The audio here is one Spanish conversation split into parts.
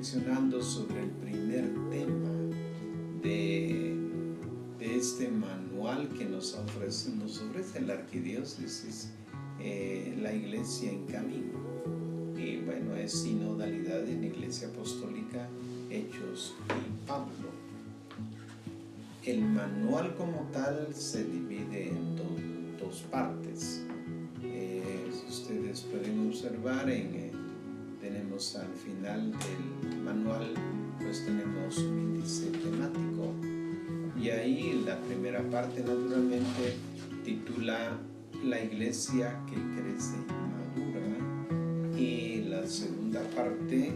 reflexionando sobre el primer tema de este manual que nos ofrece la Arquidiócesis, la Iglesia en Camino. Y bueno, es sinodalidad en la Iglesia Apostólica, Hechos y Pablo. El manual como tal se divide en dos partes. Ustedes pueden observar, tenemos al final del manual, pues tenemos un índice temático. Y ahí la primera parte naturalmente titula La Iglesia que crece y madura, y la segunda parte,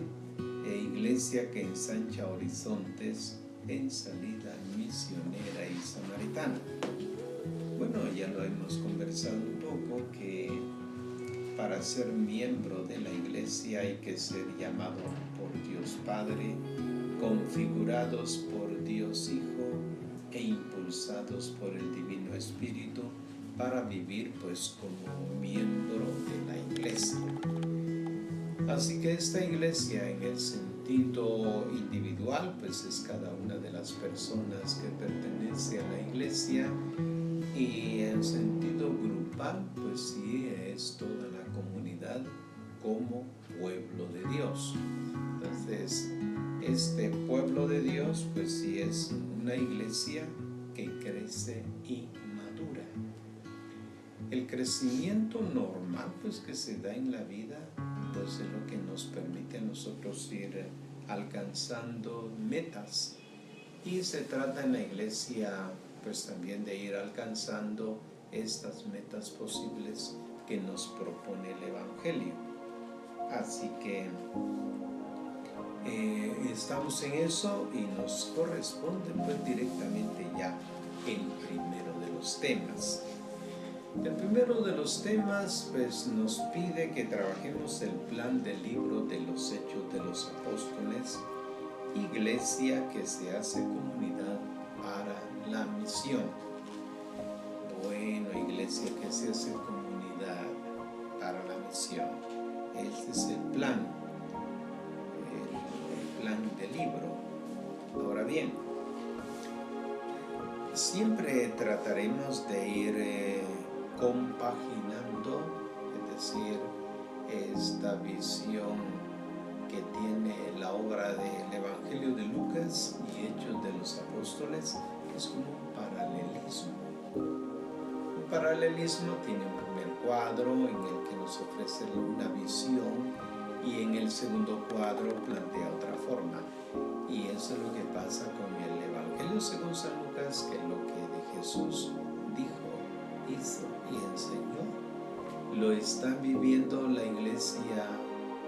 Iglesia que ensancha horizontes en salida misionera y samaritana. Bueno, ya lo hemos conversado un poco, que para ser miembro de la Iglesia hay que ser llamado por Dios Padre, configurados por Dios Hijo e impulsados por el Divino Espíritu para vivir pues como miembro de la Iglesia. Así que esta Iglesia, en el sentido individual, pues es cada una de las personas que pertenece a la Iglesia, y en sentido grupal, pues sí, es toda la comunidad como pueblo de Dios. Entonces, este pueblo de Dios, pues sí, es una iglesia que crece y madura. El crecimiento normal, pues, que se da en la vida, pues es lo que nos permite a nosotros ir alcanzando metas. Y se trata en la iglesia, pues también de ir alcanzando estas metas posibles que nos propone el Evangelio. Así que estamos en eso y nos corresponde pues directamente ya el primero de los temas. El primero de los temas pues nos pide que trabajemos el plan del libro de los Hechos de los Apóstoles, Iglesia que se hace comunidad para la misión. Bueno, iglesia que se hace comunidad para la misión. Este es el plan del libro. Ahora bien, siempre trataremos de ir compaginando, es decir, esta visión que tiene la obra del Evangelio de Lucas y Hechos de los Apóstoles, que es como un paralelismo. Un paralelismo tiene un primer cuadro en el que nos ofrece una visión, y en el segundo cuadro plantea otra forma. Y eso es lo que pasa con el Evangelio según San Lucas, que es lo que Jesús dijo, hizo y enseñó, lo está viviendo la iglesia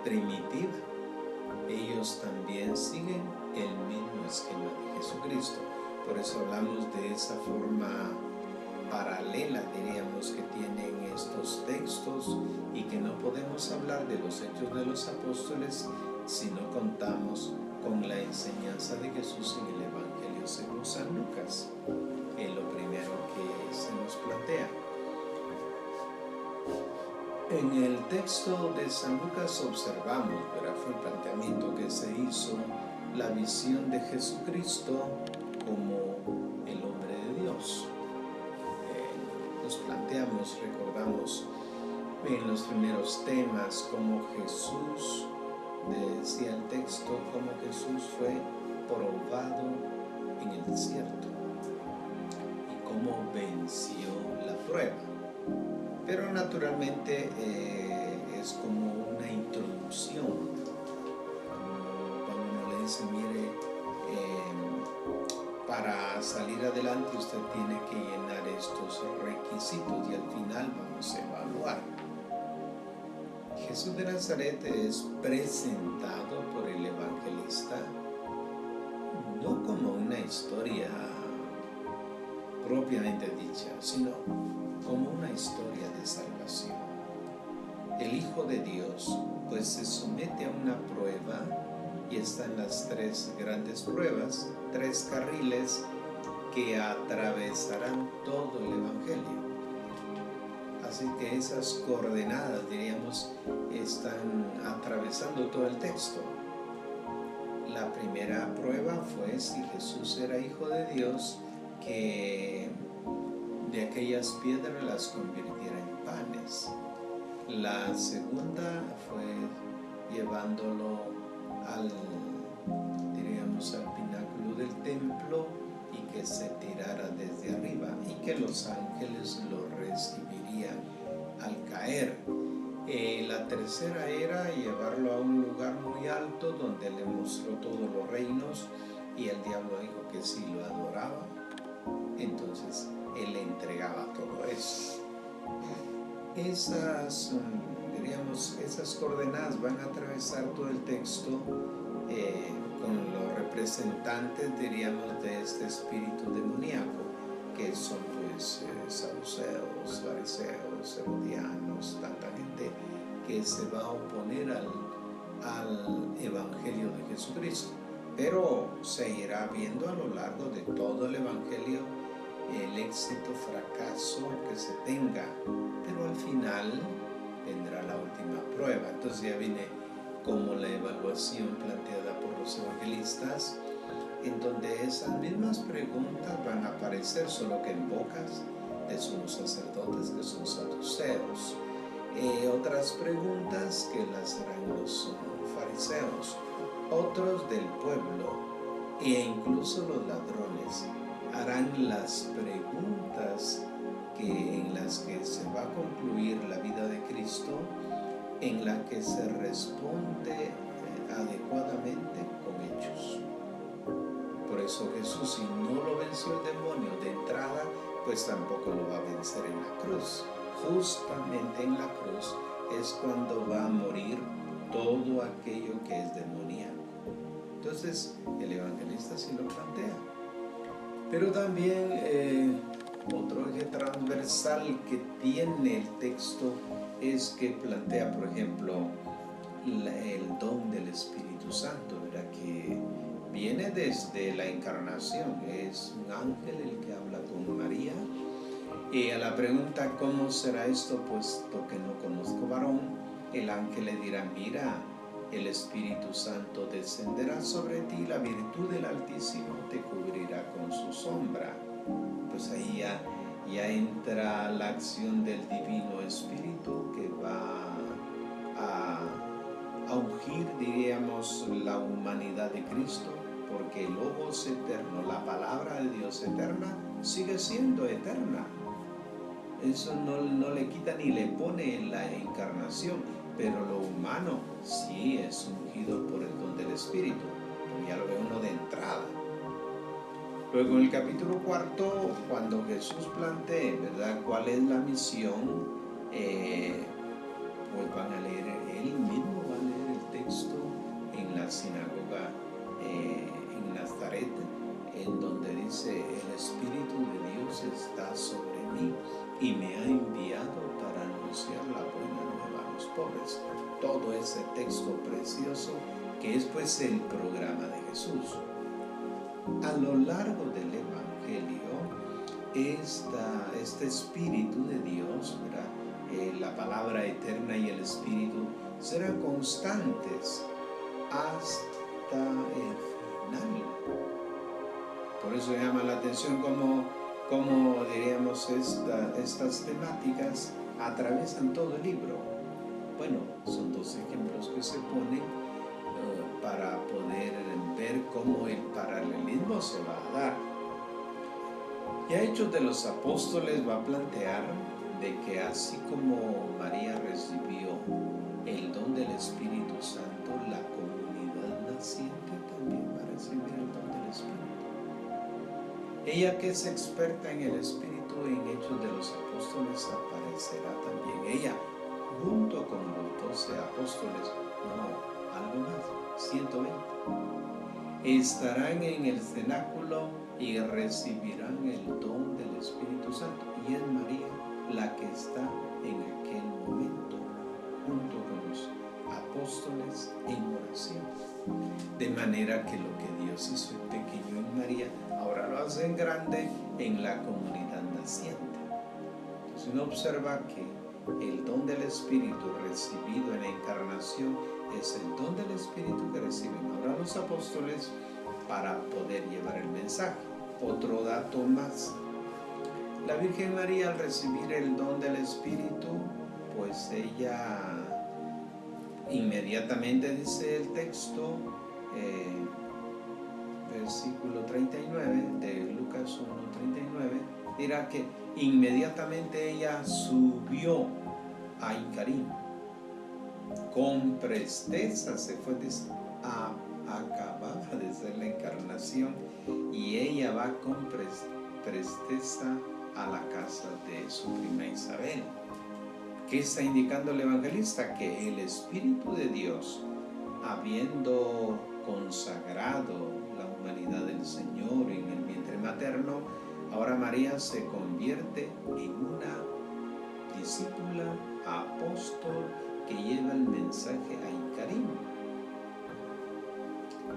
primitiva. Ellos también siguen el mismo esquema de Jesucristo. Por eso hablamos de esa forma paralela, diríamos, que tienen estos textos, y que no podemos hablar de los Hechos de los Apóstoles si no contamos con la enseñanza de Jesús en el Evangelio según San Lucas. Es lo primero que se nos plantea. En el texto de San Lucas observamos, ¿verdad?, fue el planteamiento que se hizo, la visión de Jesucristo como el hombre de Dios. Nos planteamos, recordamos en los primeros temas cómo Jesús, decía el texto, cómo Jesús fue probado en el desierto y cómo venció la prueba. Pero naturalmente es como una introducción, cuando uno le dice, mire, para salir adelante usted tiene que llenar estos requisitos y al final vamos a evaluar. Jesús de Nazaret es presentado por el evangelista no como una historia propiamente dicha, sino como una historia de salvación. El Hijo de Dios pues se somete a una prueba, y están las tres grandes pruebas, tres carriles que atravesarán todo el Evangelio. Así que esas coordenadas, diríamos, están atravesando todo el texto. La primera prueba fue si Jesús era hijo de Dios, que de aquellas piedras las convirtiera en panes. La segunda fue llevándolo al pináculo del templo y que se tirara desde arriba y que los ángeles lo recibirían al caer. La tercera era llevarlo a un lugar muy alto donde le mostró todos los reinos, y el diablo dijo que si lo adoraba, entonces él le entregaba todo eso. Esas coordenadas van a atravesar todo el texto con los representantes, de este espíritu demoníaco, que son pues saduceos, fariseos, herodianos, tanta gente que se va a oponer al evangelio de Jesucristo. Pero se irá viendo a lo largo de todo el evangelio el éxito, fracaso que se tenga, pero al final vendrá la última prueba. Entonces ya viene como la evaluación planteada por los evangelistas, en donde esas mismas preguntas van a aparecer, solo que en bocas de sumos sacerdotes, que son saduceos. Otras preguntas que las harán los fariseos, otros del pueblo, e incluso los ladrones harán las preguntas en las que se va a concluir la vida de Cristo, en la que se responde adecuadamente con hechos. Por eso Jesús, si no lo venció el demonio de entrada, pues tampoco lo va a vencer en la cruz. Justamente en la cruz es cuando va a morir todo aquello que es demoníaco. Entonces el evangelista sí lo plantea. Pero también otro eje transversal que tiene el texto es que plantea, por ejemplo, el don del Espíritu Santo, ¿verdad? Que viene desde la encarnación. Es un ángel el que habla con María. Y a la pregunta ¿cómo será esto? Puesto que no conozco varón, el ángel le dirá: mira, el Espíritu Santo descenderá sobre ti, la virtud del Altísimo te cubrirá con su sombra. Pues ahí ya entra la acción del Divino Espíritu, que va a ungir, diríamos, la humanidad de Cristo, porque el Logos eterno, la palabra de Dios eterna, sigue siendo eterna. Eso no le quita ni le pone en la encarnación, pero lo humano sí es ungido por el don del Espíritu, ya lo ve uno de entrada. Luego en el capítulo 4, cuando Jesús plantea, ¿verdad?, cuál es la misión, pues van a leer, él mismo va a leer el texto en la sinagoga en Nazaret, en donde dice: el Espíritu de Dios está sobre mí y me ha enviado para anunciar la buena nueva a los pobres. Todo ese texto precioso que es pues el programa de Jesús. A lo largo del Evangelio, este Espíritu de Dios, ¿verdad?, la palabra eterna y el Espíritu serán constantes hasta el final. Por eso llama la atención como diríamos, estas temáticas atraviesan todo el libro. Bueno, son dos ejemplos que se ponen para poder ver cómo el paralelismo se va a dar. Ya Hechos de los Apóstoles va a plantear de que así como María recibió el don del Espíritu Santo, la comunidad naciente también va a recibir el don del Espíritu. Ella, que es experta en el Espíritu, en Hechos de los Apóstoles aparecerá también. Ella, junto con los 12 apóstoles, algo más, 120, estarán en el cenáculo y recibirán el don del Espíritu Santo. Y es María la que está en aquel momento junto con los apóstoles en oración. De manera que lo que Dios hizo en pequeño en María, ahora lo hace en grande en la comunidad naciente. Entonces uno observa que el don del Espíritu recibido en la encarnación es el don del Espíritu que reciben ahora los apóstoles para poder llevar el mensaje. Otro dato más: la Virgen María, al recibir el don del Espíritu, pues ella inmediatamente, dice el texto, versículo 39 de Lucas 1:39, dirá que inmediatamente ella subió a Icarim. Con presteza se fue, acababa de ser la encarnación, y ella va con presteza a la casa de su prima Isabel. ¿Qué está indicando el evangelista? Que el Espíritu de Dios, habiendo consagrado la humanidad del Señor en el vientre materno, ahora María se convierte en una discípula, apóstol, que lleva el mensaje a Icarim.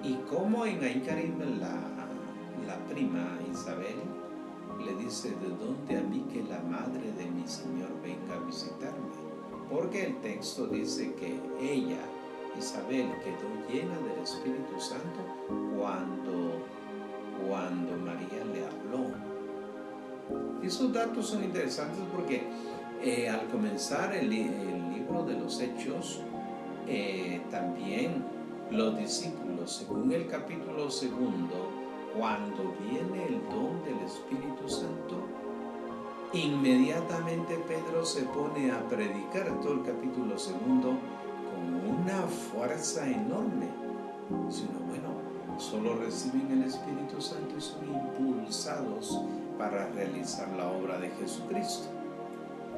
Y como en Icarim la prima Isabel le dice: ¿de dónde a mí que la madre de mi Señor venga a visitarme? Porque el texto dice que ella, Isabel, quedó llena del Espíritu Santo cuando María le habló. Esos datos son interesantes porque al comenzar el libro de los Hechos, también los discípulos, según el capítulo 2, cuando viene el don del Espíritu Santo, inmediatamente Pedro se pone a predicar todo el capítulo 2 con una fuerza enorme. Sino, bueno, solo reciben el Espíritu Santo y son impulsados para realizar la obra de Jesucristo.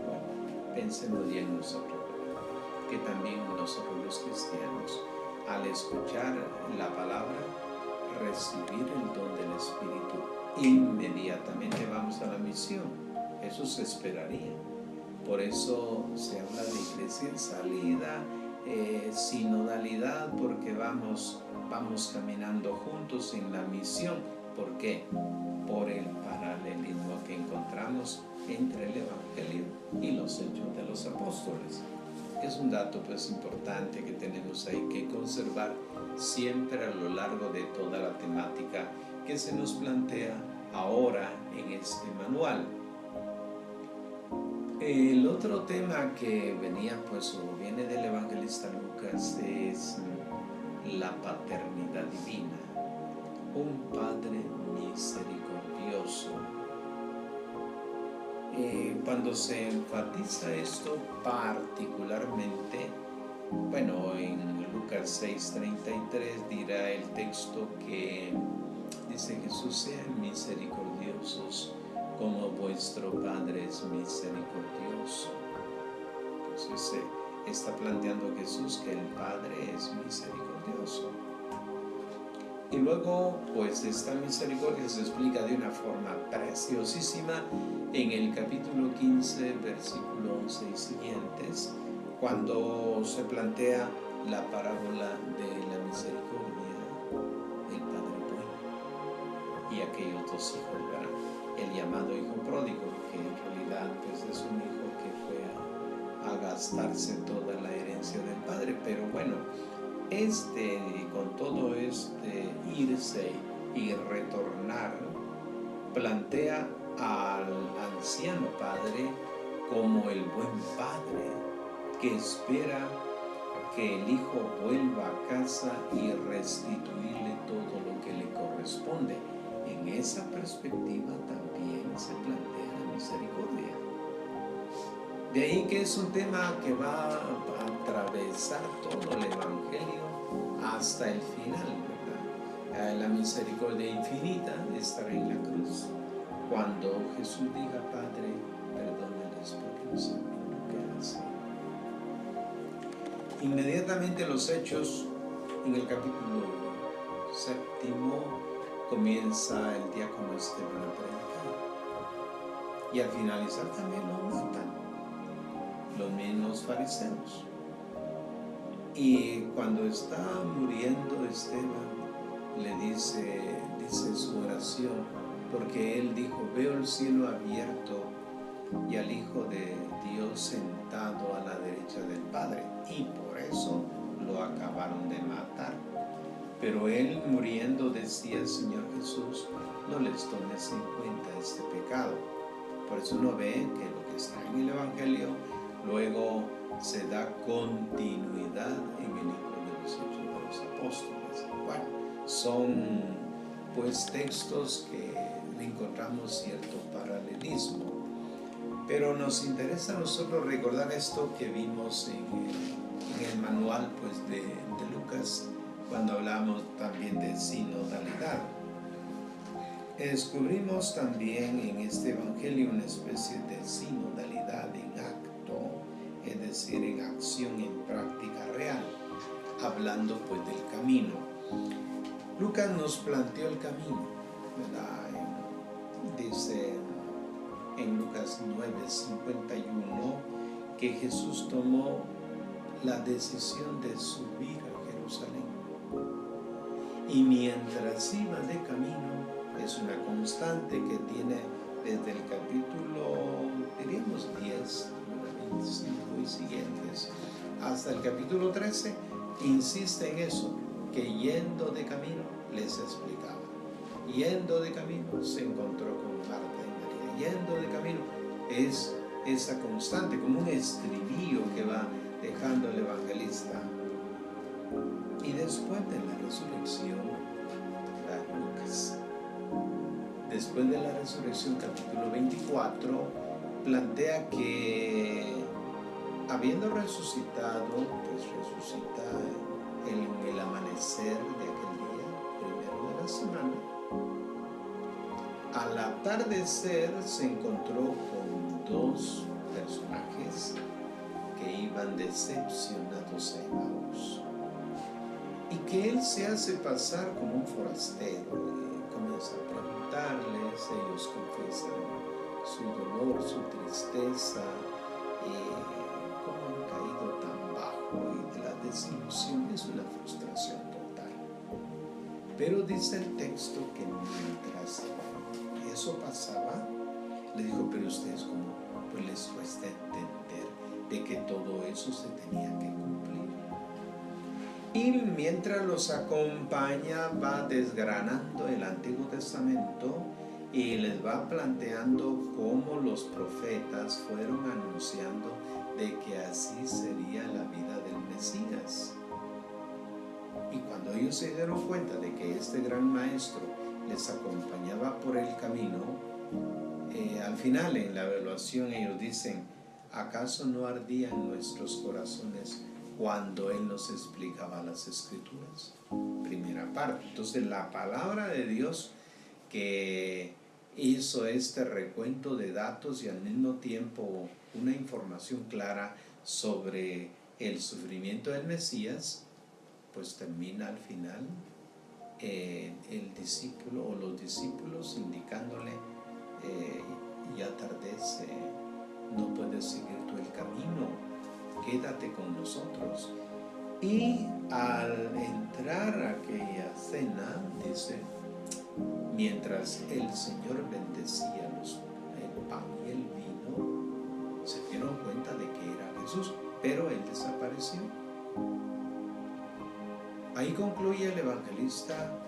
Bueno, pensemos bien nosotros, que también nosotros los cristianos, al escuchar la palabra, recibir el don del Espíritu, inmediatamente vamos a la misión. Eso se esperaría. Por eso se habla de iglesia en salida, sinodalidad, porque vamos caminando juntos en la misión. ¿Por qué? Por el paralelismo que encontramos entre el Evangelio y los Hechos de los Apóstoles. Es un dato pues importante que tenemos ahí que conservar siempre a lo largo de toda la temática que se nos plantea ahora en este manual. El otro tema que venía pues o viene del evangelista Lucas es la paternidad divina, un Padre misericordioso. Cuando se enfatiza esto particularmente, bueno, en Lucas 6:33 dirá el texto que dice: Jesús, sean misericordiosos como vuestro Padre es misericordioso. Entonces está planteando Jesús que el Padre es misericordioso. Y luego, pues esta misericordia se explica de una forma preciosísima en el capítulo 15, versículo 11 y siguientes, cuando se plantea la parábola de la misericordia, el Padre bueno y aquellos dos hijos, ¿verdad? El llamado hijo pródigo, que en realidad pues es un hijo que fue a gastarse toda la herencia del padre, pero bueno, con todo irse y retornar, plantea al anciano padre como el buen padre que espera que el hijo vuelva a casa y restituirle todo lo que le corresponde. En esa perspectiva también se plantea la misericordia. De ahí que es un tema que va a atravesar todo el Evangelio hasta el final, ¿verdad? La misericordia infinita estará en la cruz, cuando Jesús diga: Padre, perdónales porque no saben lo que hacen. Inmediatamente los Hechos, en el capítulo 7, comienza el diácono Esteban a predicar, y al finalizar también lo matan los mismos fariseos. Y cuando está muriendo Esteban, le dice su oración, porque él dijo: veo el cielo abierto y al Hijo de Dios sentado a la derecha del Padre. Y por eso lo acabaron de matar. Pero él, muriendo, decía: Señor Jesús, no les tomes en cuenta este pecado. Por eso uno ve que lo que está en el Evangelio luego se da continuidad en el libro de los Hechos de los Apóstoles. Bueno, son pues textos que encontramos cierto paralelismo, pero nos interesa a nosotros recordar esto que vimos en el manual pues de Lucas, cuando hablamos también de sinodalidad. Descubrimos también en este Evangelio una especie de sinodalidad en acto, es decir, en acción, en práctica real, hablando pues del camino. Lucas nos planteó el camino, ¿verdad? Dice en Lucas 9:51 que Jesús tomó la decisión de subir a Jerusalén. Y mientras iba de camino, es una constante que tiene desde el capítulo, diríamos 10, 25 y siguientes, hasta el capítulo 13, insiste en eso, que yendo de camino les explicaba. Yendo de camino se encontró con Marta y María. Yendo de camino es esa constante, como un estribillo que va dejando el evangelista. Y después de la resurrección, Lucas, después de la resurrección, capítulo 24, plantea que habiendo resucitado, pues resucita en el amanecer de aquel día, primero de la semana. Al atardecer se encontró con dos personajes que iban decepcionados a Emaús, y que él se hace pasar como un forastero y comienza a preguntarles. Ellos confiesan su dolor, su tristeza, cómo han caído tan bajo, y de la desilusión es una frustración total. Pero dice el texto que mientras eso pasaba, le dijo: pero ustedes, ¿cómo pues les cuesta entender de que todo eso se tenía que cumplir? Y mientras los acompaña, va desgranando el Antiguo Testamento y les va planteando cómo los profetas fueron anunciando de que así sería la vida del Mesías. Y cuando ellos se dieron cuenta de que este gran maestro les acompañaba por el camino, al final en la evaluación ellos dicen: ¿acaso no ardían nuestros corazones cuando Él nos explicaba las Escrituras? Primera parte. Entonces la palabra de Dios, que hizo este recuento de datos y al mismo tiempo una información clara sobre el sufrimiento del Mesías, pues termina al final el discípulo o los discípulos indicándole: ya atardece, no puedes seguir tú el camino, quédate con nosotros. Y al entrar a aquella cena, dice, mientras el Señor bendecía el pan y el vino, se dieron cuenta de que era Jesús, pero Él desapareció. Ahí concluye el evangelista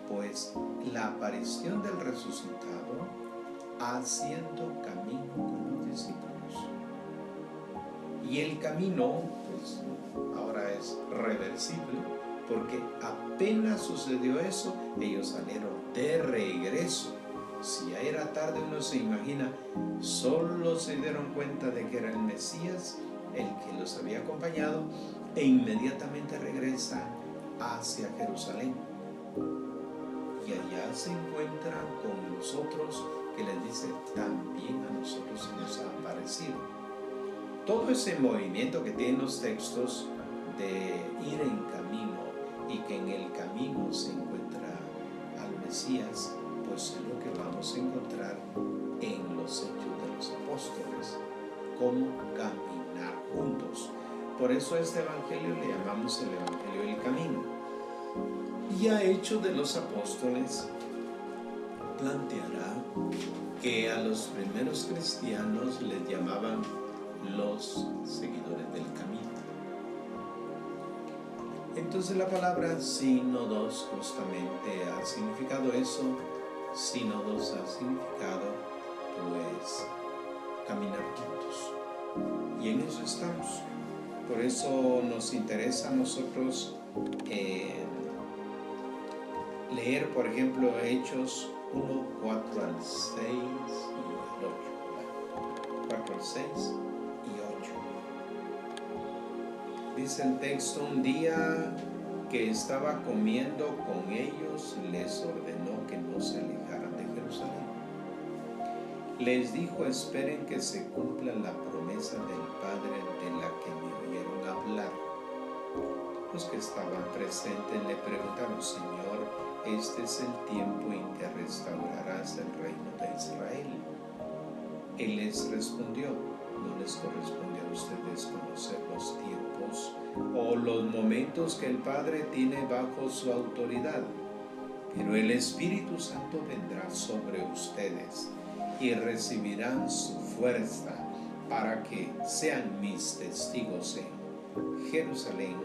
pues la aparición del resucitado haciendo camino con los discípulos. Y el camino pues ahora es reversible, porque apenas sucedió eso, ellos salieron de regreso. Si ya era tarde, uno se imagina, solo se dieron cuenta de que era el Mesías el que los había acompañado, e inmediatamente regresan hacia Jerusalén. Y allá se encuentran con los otros, que les dice: también a nosotros se nos ha aparecido. Todo ese movimiento que tienen los textos de ir en camino y que en el camino se encuentra al Mesías, pues es lo que vamos a encontrar en los Hechos de los Apóstoles, cómo caminar juntos. Por eso este evangelio le llamamos el evangelio del camino. Y a Hechos de los Apóstoles planteará que a los primeros cristianos les llamaban los seguidores del camino. Entonces la palabra sínodos justamente ha significado eso. Sínodos ha significado pues caminar juntos. Y en eso estamos. Por eso nos interesa a nosotros leer, por ejemplo, Hechos 1, 4 al 6 y al 8. 4 al 6 y 8. Dice el texto: un día que estaba comiendo con ellos, les ordenó que no se alejaran de Jerusalén. Les dijo: esperen que se cumpla la promesa del Padre de la que me oyeron hablar. Los que estaban presentes le preguntaron: Señor, ¿este es el tiempo en que restaurarás el reino de Israel? Él les respondió: no les corresponde a ustedes conocer los tiempos o los momentos que el Padre tiene bajo su autoridad, pero el Espíritu Santo vendrá sobre ustedes y recibirán su fuerza para que sean mis testigos en Jerusalén,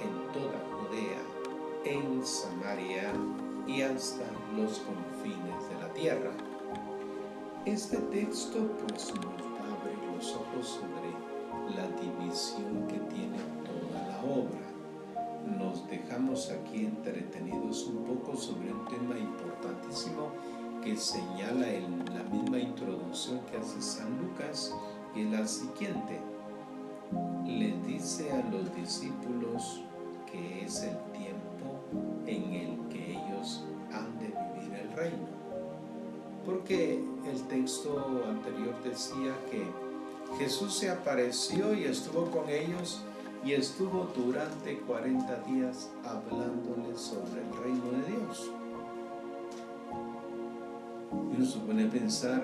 en toda Judea, en Samaria y hasta los confines de la tierra. Este texto pues nos va a abrir los ojos sobre la división que tiene toda la obra. Nos dejamos aquí entretenidos un poco sobre un tema importantísimo que señala en la misma introducción que hace San Lucas, y es la siguiente. Les dice a los discípulos que es el tiempo en el que ellos han de vivir el reino. Porque el texto anterior decía que Jesús se apareció y estuvo con ellos y estuvo durante 40 días hablándoles sobre el reino de Dios. Y uno se pone a pensar,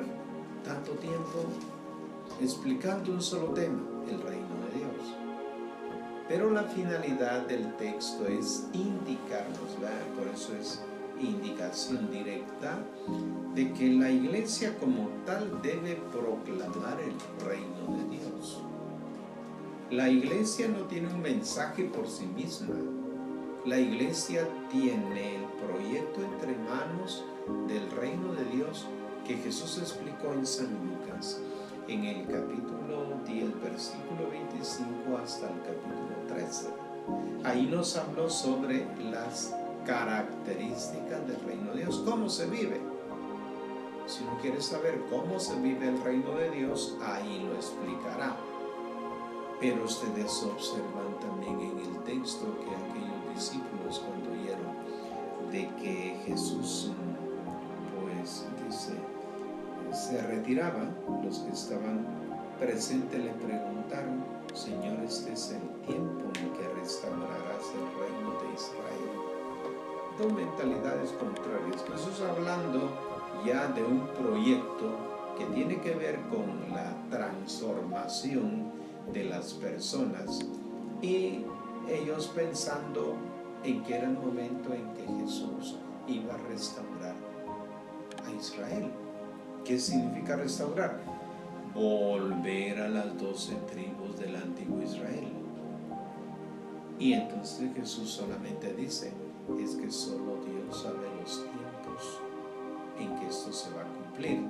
tanto tiempo explicando un solo tema, el reino de Dios. Pero la finalidad del texto es indicarnos, ¿verdad? Por eso es indicación directa de que la iglesia como tal debe proclamar el reino de Dios. La iglesia no tiene un mensaje por sí misma. La iglesia tiene el proyecto entre manos del reino de Dios que Jesús explicó en San Lucas, en el capítulo 10, versículo 25 hasta el capítulo 13. Ahí nos habló sobre las características del reino de Dios, cómo se vive. Si uno quiere saber cómo se vive el reino de Dios, ahí lo explicará. Pero ustedes observan también en el texto que aquellos discípulos, cuando oyeron de que Jesús pues dice se retiraba, los que estaban presentes le preguntaron: Señor, ¿este es el tiempo en que restaurarás el reino de Israel? Dos mentalidades contrarias. Jesús hablando ya de un proyecto que tiene que ver con la transformación de las personas, y ellos pensando en que era el momento en que Jesús iba a restaurar a Israel. ¿Qué significa restaurar? Volver a las 12 tribus del antiguo Israel. Y entonces Jesús solamente dice, es que solo Dios sabe los tiempos en que esto se va a cumplir.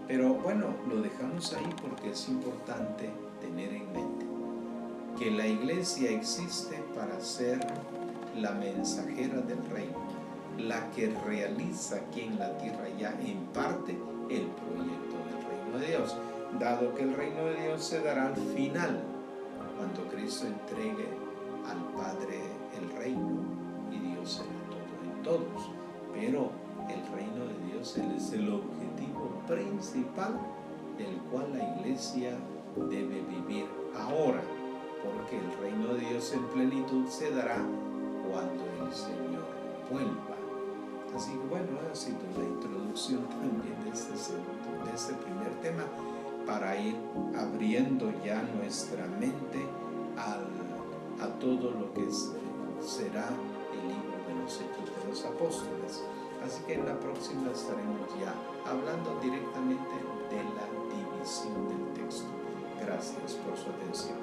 Pero bueno, lo dejamos ahí porque es importante tener en mente que la iglesia existe para ser la mensajera del reino, la que realiza aquí en la tierra ya en parte el proyecto del reino de Dios, dado que el reino de Dios se dará al final, cuando Cristo entregue al Padre el reino y Dios será todo en todos. Pero el reino de Dios es el objetivo principal del cual la iglesia debe vivir ahora, porque el reino de Dios en plenitud se dará cuando el Señor vuelva. Así que bueno, ha sido la introducción también de este primer tema, para ir abriendo ya nuestra mente a todo lo que será el libro de los Hechos de los Apóstoles. Así que en la próxima estaremos ya hablando directamente de la división del texto. Gracias por su atención.